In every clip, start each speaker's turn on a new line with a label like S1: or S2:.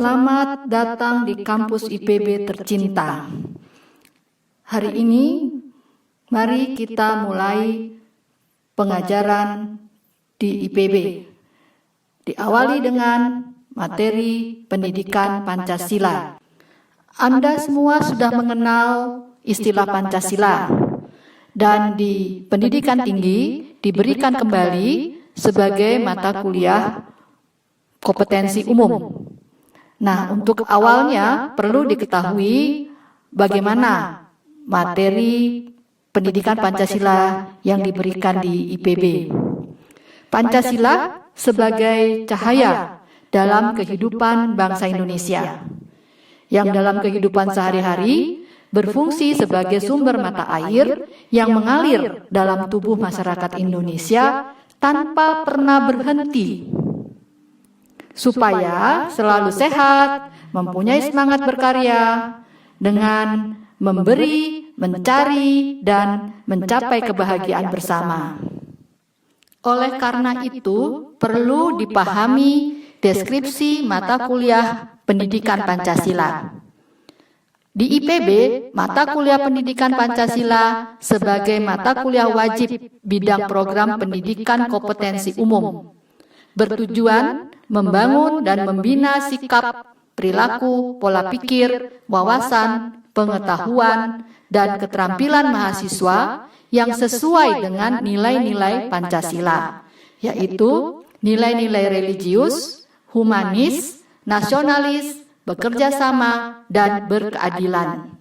S1: Selamat datang di kampus IPB tercinta. Hari ini, mari kita mulai pengajaran di IPB. Diawali dengan materi pendidikan Pancasila. Anda semua sudah mengenal istilah Pancasila, dan di pendidikan tinggi diberikan kembali sebagai mata kuliah kompetensi umum. Nah, untuk awalnya perlu diketahui bagaimana materi pendidikan Pancasila yang diberikan di IPB. Pancasila sebagai cahaya dalam kehidupan bangsa Indonesia, yang dalam kehidupan sehari-hari berfungsi sebagai sumber mata air yang mengalir dalam tubuh masyarakat Indonesia tanpa pernah berhenti, supaya selalu sehat, mempunyai semangat berkarya, dengan memberi, mencari, dan mencapai kebahagiaan bersama. Oleh karena itu, perlu dipahami deskripsi mata kuliah pendidikan Pancasila. Di IPB, mata kuliah pendidikan Pancasila sebagai mata kuliah wajib bidang program pendidikan kompetensi umum, bertujuan membangun dan membina sikap, perilaku, pola pikir, wawasan, pengetahuan, dan keterampilan mahasiswa yang sesuai dengan nilai-nilai Pancasila, yaitu nilai-nilai religius, humanis, nasionalis, bekerja sama, dan berkeadilan,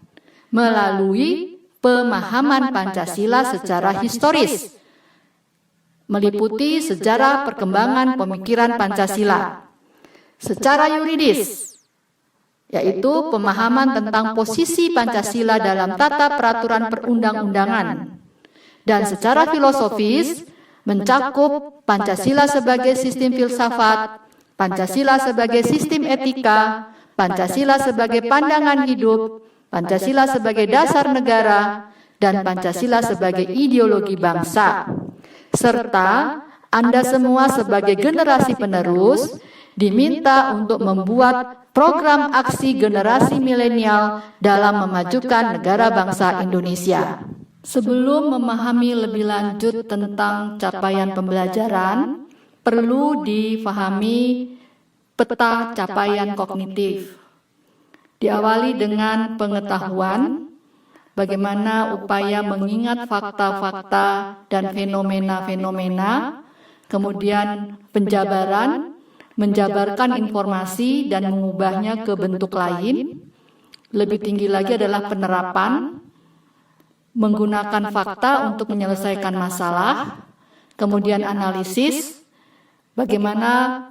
S1: melalui pemahaman Pancasila secara historis, meliputi sejarah perkembangan pemikiran Pancasila. Secara yuridis, yaitu pemahaman tentang posisi Pancasila dalam tata peraturan perundang-undangan. Dan secara filosofis, mencakup Pancasila sebagai sistem filsafat, Pancasila sebagai sistem etika, Pancasila sebagai pandangan hidup, Pancasila sebagai dasar negara, dan Pancasila sebagai ideologi bangsa. Serta Anda semua sebagai generasi penerus diminta untuk membuat program aksi generasi milenial dalam memajukan negara bangsa Indonesia. Sebelum memahami lebih lanjut tentang capaian pembelajaran, perlu difahami peta capaian kognitif. Diawali dengan pengetahuan, bagaimana upaya mengingat fakta-fakta dan fenomena-fenomena, kemudian penjabaran, menjabarkan informasi dan mengubahnya ke bentuk lain. Lebih tinggi lagi adalah penerapan, menggunakan fakta untuk menyelesaikan masalah, kemudian analisis, bagaimana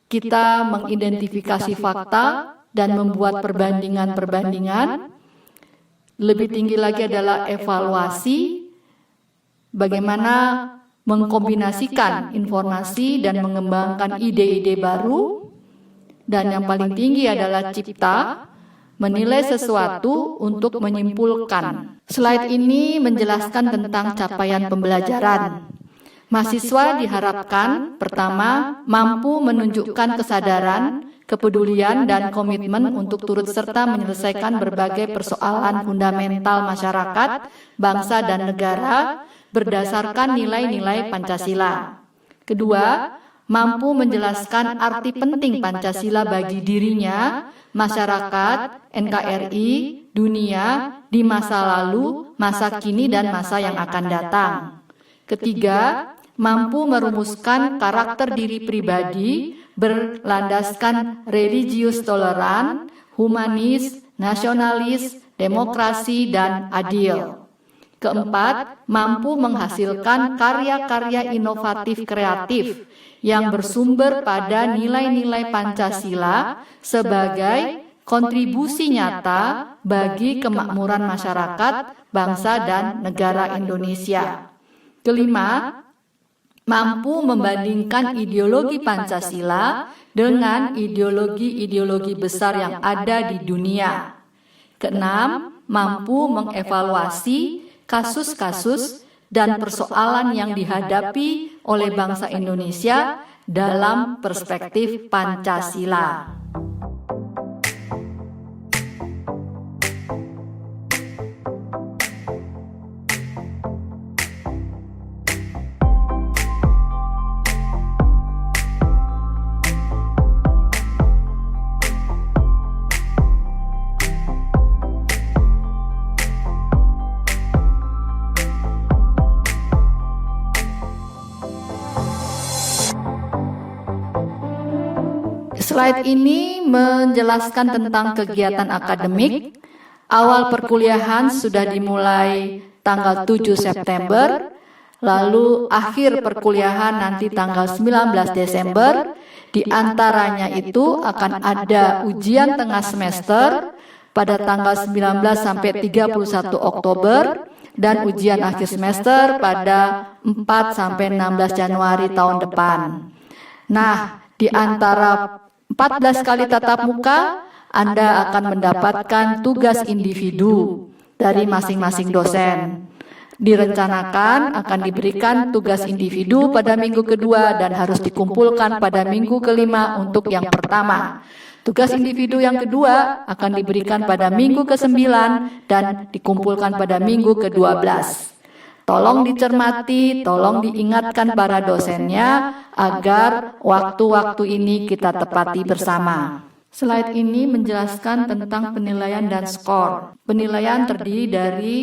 S1: kita mengidentifikasi fakta dan membuat perbandingan-perbandingan. Lebih tinggi lagi adalah evaluasi, bagaimana mengkombinasikan informasi dan mengembangkan ide-ide baru. Dan yang paling tinggi adalah cipta, menilai sesuatu untuk menyimpulkan. Slide ini menjelaskan tentang capaian pembelajaran. Mahasiswa diharapkan, pertama, mampu menunjukkan kesadaran, kepedulian, dan komitmen untuk turut serta menyelesaikan berbagai persoalan fundamental masyarakat, bangsa, dan negara berdasarkan nilai-nilai Pancasila. Kedua, mampu menjelaskan arti penting Pancasila bagi dirinya, masyarakat, NKRI, dunia, di masa lalu, masa kini, dan masa yang akan datang. Ketiga, mampu merumuskan karakter diri pribadi berlandaskan religius toleran, humanis, nasionalis, demokrasi, dan adil. Keempat, mampu menghasilkan karya-karya inovatif kreatif yang bersumber pada nilai-nilai Pancasila sebagai kontribusi nyata bagi kemakmuran masyarakat, bangsa, dan negara Indonesia. Kelima, mampu membandingkan ideologi Pancasila dengan ideologi-ideologi besar yang ada di dunia. Keenam, mampu mengevaluasi kasus-kasus dan persoalan yang dihadapi oleh bangsa Indonesia dalam perspektif Pancasila. Slide ini menjelaskan tentang kegiatan akademik. Awal perkuliahan sudah dimulai tanggal 7 September, lalu akhir perkuliahan nanti tanggal 19 Desember. Di antaranya itu akan ada ujian tengah semester pada tanggal 19 sampai 31 Oktober dan ujian akhir semester pada 4 sampai 16 Januari tahun depan. Nah, di antara 14 kali tatap muka, Anda akan mendapatkan tugas individu dari masing-masing dosen. Direncanakan akan diberikan tugas individu pada minggu kedua dan harus dikumpulkan pada minggu kelima untuk yang pertama. Tugas individu yang kedua akan diberikan pada minggu ke-9 dan dikumpulkan pada minggu ke-12. Tolong dicermati, tolong diingatkan para dosennya agar waktu-waktu ini kita tepati bersama. Slide ini menjelaskan tentang penilaian dan skor. Penilaian terdiri dari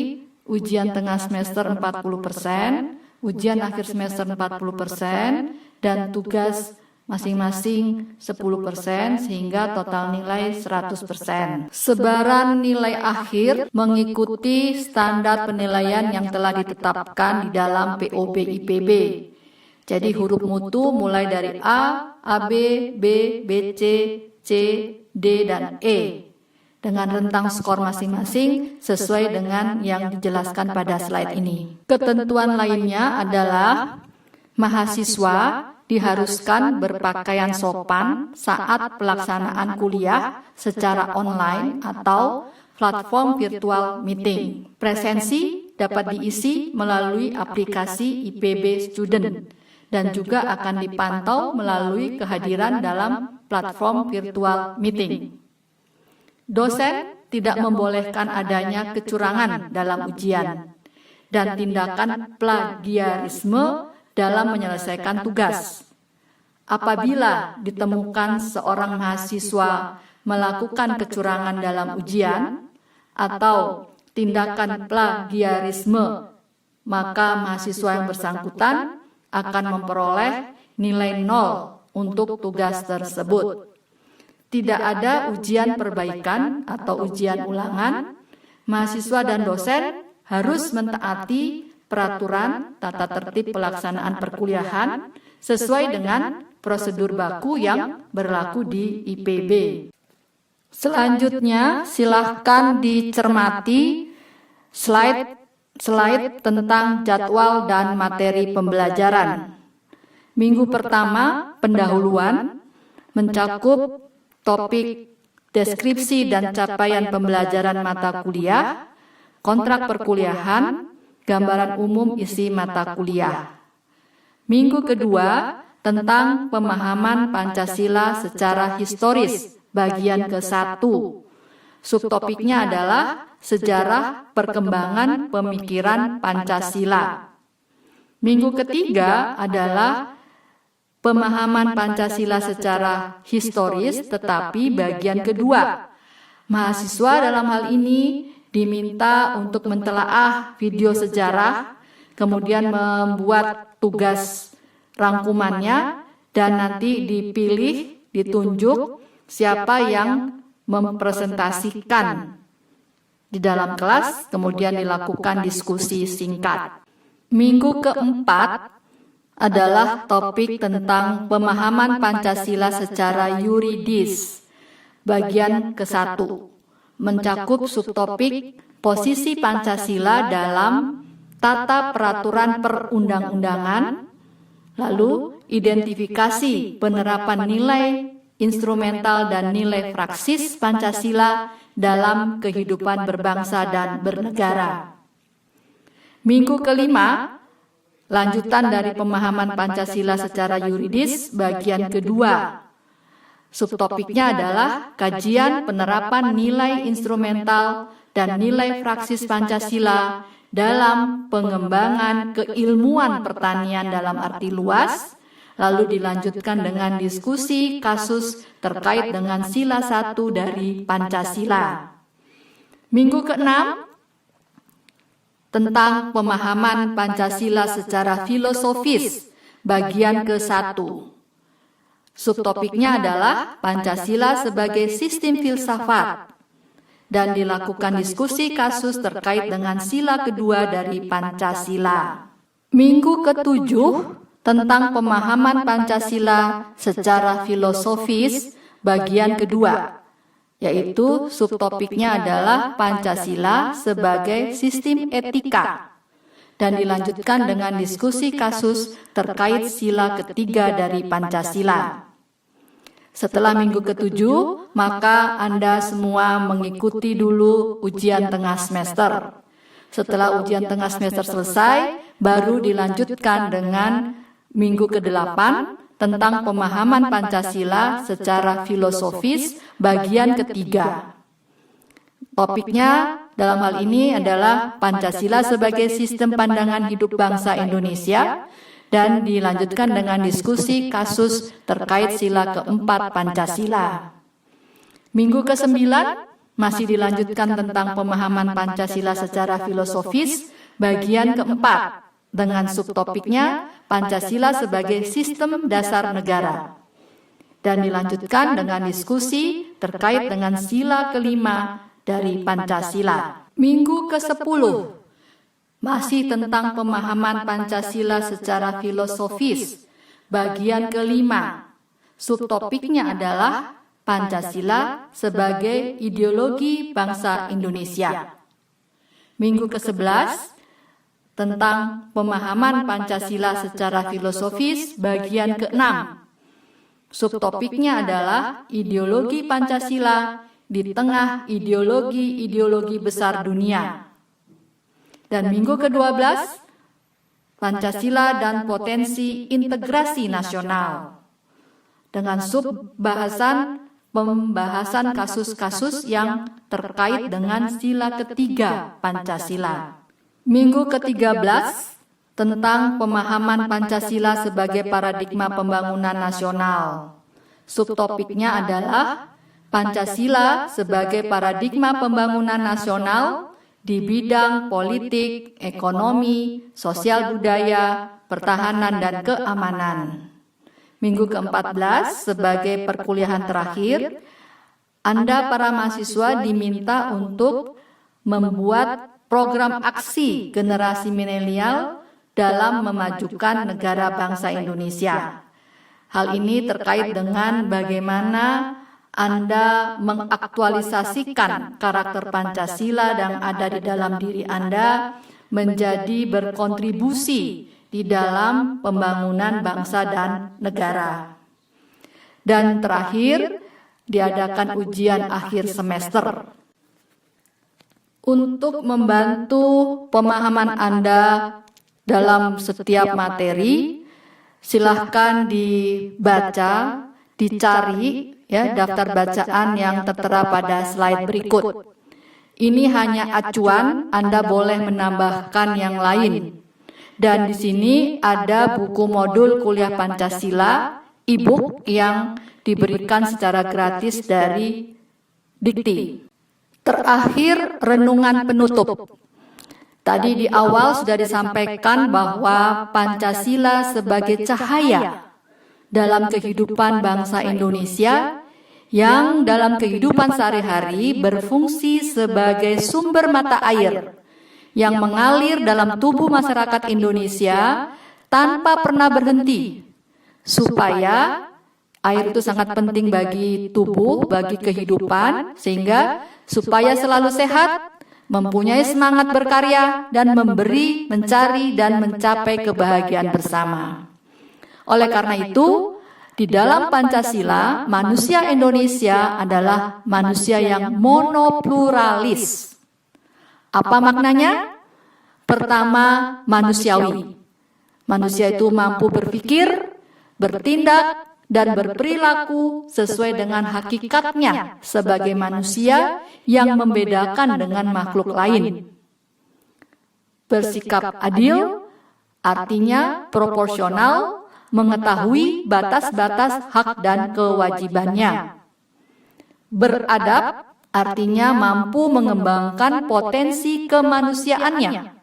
S1: ujian tengah semester 40%, ujian akhir semester 40%, dan tugas masing-masing 10% sehingga total nilai 100%. Sebaran nilai akhir mengikuti standar penilaian yang telah ditetapkan di dalam POB IPB. Jadi huruf mutu mulai dari A, AB, B, BC, C, D, dan E. Dengan rentang skor masing-masing sesuai dengan yang dijelaskan pada slide ini. Ketentuan lainnya adalah mahasiswa diharuskan berpakaian sopan saat pelaksanaan kuliah secara online atau platform virtual meeting. Presensi dapat diisi melalui aplikasi IPB Student dan juga akan dipantau melalui kehadiran dalam platform virtual meeting. Dosen tidak membolehkan adanya kecurangan dalam ujian dan tindakan plagiarisme dalam menyelesaikan tugas. Apabila ditemukan seorang mahasiswa melakukan kecurangan dalam ujian atau tindakan plagiarisme, maka mahasiswa yang bersangkutan akan memperoleh nilai 0 untuk tugas tersebut. Tidak ada ujian perbaikan atau ujian ulangan. Mahasiswa dan dosen harus mentaati peraturan tata tertib pelaksanaan perkuliahan sesuai dengan prosedur baku yang berlaku di IPB. Selanjutnya, silahkan dicermati slide tentang jadwal dan materi pembelajaran. Minggu pertama, pendahuluan, mencakup topik deskripsi dan capaian pembelajaran mata kuliah, kontrak perkuliahan, gambaran umum isi mata kuliah. Minggu kedua tentang pemahaman Pancasila secara historis, bagian ke-1. Subtopiknya adalah sejarah perkembangan pemikiran Pancasila. Minggu ketiga adalah pemahaman Pancasila secara historis, tetapi bagian kedua. Mahasiswa dalam hal ini diminta untuk mentelaah video sejarah, kemudian membuat tugas rangkumannya, dan nanti dipilih, ditunjuk siapa yang mempresentasikan di dalam kelas, kemudian dilakukan diskusi singkat. Minggu keempat adalah topik tentang pemahaman Pancasila secara yuridis, bagian ke-1. Mencakup subtopik posisi Pancasila dalam tata peraturan perundang-undangan, lalu identifikasi penerapan nilai instrumental dan nilai praksis Pancasila dalam kehidupan berbangsa dan bernegara. Minggu kelima, lanjutan dari pemahaman Pancasila secara yuridis, bagian kedua. Subtopiknya adalah kajian penerapan nilai instrumental dan nilai praksis Pancasila dalam pengembangan keilmuan pertanian dalam arti luas, lalu dilanjutkan dengan diskusi kasus terkait dengan sila 1 dari Pancasila. Minggu ke-6 tentang pemahaman Pancasila secara filosofis, bagian ke-1. Subtopiknya adalah Pancasila sebagai sistem filsafat dan dilakukan diskusi kasus terkait dengan sila kedua dari Pancasila. Minggu ke-7 tentang pemahaman Pancasila secara filosofis bagian kedua, yaitu subtopiknya adalah Pancasila sebagai sistem etika dan dilanjutkan dengan diskusi kasus terkait sila ketiga dari Pancasila. Setelah minggu ke-7, maka Anda semua mengikuti dulu ujian tengah semester. Setelah ujian tengah semester selesai, baru dilanjutkan dengan minggu ke-8 tentang pemahaman Pancasila secara filosofis bagian ketiga. Topiknya dalam hal ini adalah Pancasila sebagai sistem pandangan hidup bangsa Indonesia dan dilanjutkan dengan diskusi kasus terkait sila keempat Pancasila. Minggu ke-9 masih dilanjutkan tentang pemahaman Pancasila secara filosofis bagian keempat dengan subtopiknya Pancasila sebagai sistem dasar negara. Dan dilanjutkan dengan diskusi terkait dengan sila kelima dari Pancasila. Minggu ke-10 masih tentang pemahaman Pancasila secara filosofis bagian kelima. Subtopiknya adalah Pancasila sebagai ideologi bangsa Indonesia. Minggu ke-11 tentang pemahaman Pancasila secara filosofis bagian ke-6. Subtopiknya adalah ideologi Pancasila di tengah ideologi-ideologi besar dunia. Dan minggu ke-12, Pancasila dan potensi integrasi nasional. Dengan pembahasan kasus-kasus yang terkait dengan sila ketiga Pancasila. Minggu ke-13, tentang pemahaman Pancasila sebagai paradigma pembangunan nasional. Subtopiknya adalah Pancasila sebagai paradigma pembangunan nasional di bidang politik, ekonomi, sosial budaya, pertahanan, dan keamanan. Minggu ke-14 sebagai perkuliahan terakhir, Anda para mahasiswa diminta untuk membuat program aksi generasi milenial dalam memajukan negara bangsa Indonesia. Hal ini terkait dengan bagaimana Anda mengaktualisasikan karakter Pancasila yang ada di dalam diri Anda menjadi berkontribusi di dalam pembangunan bangsa dan negara. Dan terakhir, diadakan ujian akhir semester. Untuk membantu pemahaman Anda dalam setiap materi, silahkan dibaca, dicari ya daftar bacaan yang tertera pada slide berikut. Ini hanya acuan, Anda boleh menambahkan yang lain. Dan di sini ada buku modul kuliah Pancasila, e-book yang diberikan secara gratis dari Dikti. Terakhir, renungan penutup. Tadi di awal sudah disampaikan bahwa Pancasila sebagai cahaya dalam kehidupan bangsa Indonesia yang dalam kehidupan sehari-hari berfungsi sebagai sumber mata air yang mengalir dalam tubuh masyarakat Indonesia tanpa pernah berhenti, supaya air itu sangat penting bagi tubuh, bagi kehidupan, sehingga supaya selalu sehat, mempunyai semangat berkarya, dan memberi, mencari, dan mencapai kebahagiaan bersama. Oleh karena itu, di dalam Pancasila, manusia Indonesia adalah manusia yang monopluralis. Apa maknanya? Pertama, manusiawi. Manusia itu mampu berpikir, bertindak, dan berperilaku sesuai dengan hakikatnya sebagai manusia yang membedakan dengan makhluk lain. Bersikap adil, artinya proporsional, mengetahui batas-batas hak dan kewajibannya. Beradab, artinya mampu mengembangkan potensi kemanusiaannya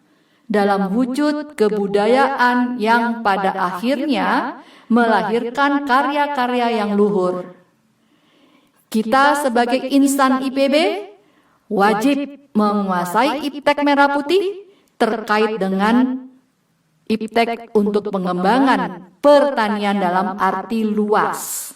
S1: dalam wujud kebudayaan yang pada akhirnya melahirkan karya-karya yang luhur. Kita sebagai insan IPB wajib menguasai iptek merah putih terkait dengan iptek untuk pengembangan pertanian dalam arti luas.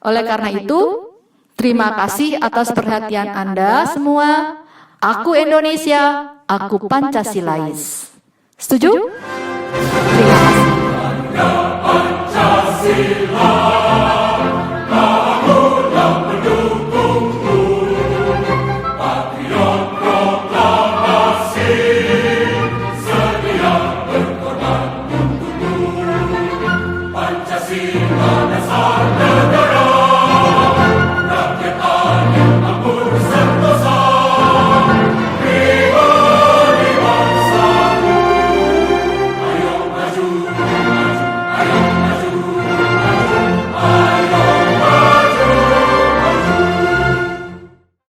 S1: Oleh karena itu, terima kasih atas perhatian Anda semua. Aku Indonesia, aku Pancasilais. Setuju? Terima kasih. Pancasila, aku yang mendukungmu. Patriot proklamasi, sedia berkorban untukmu. Pancasila dasar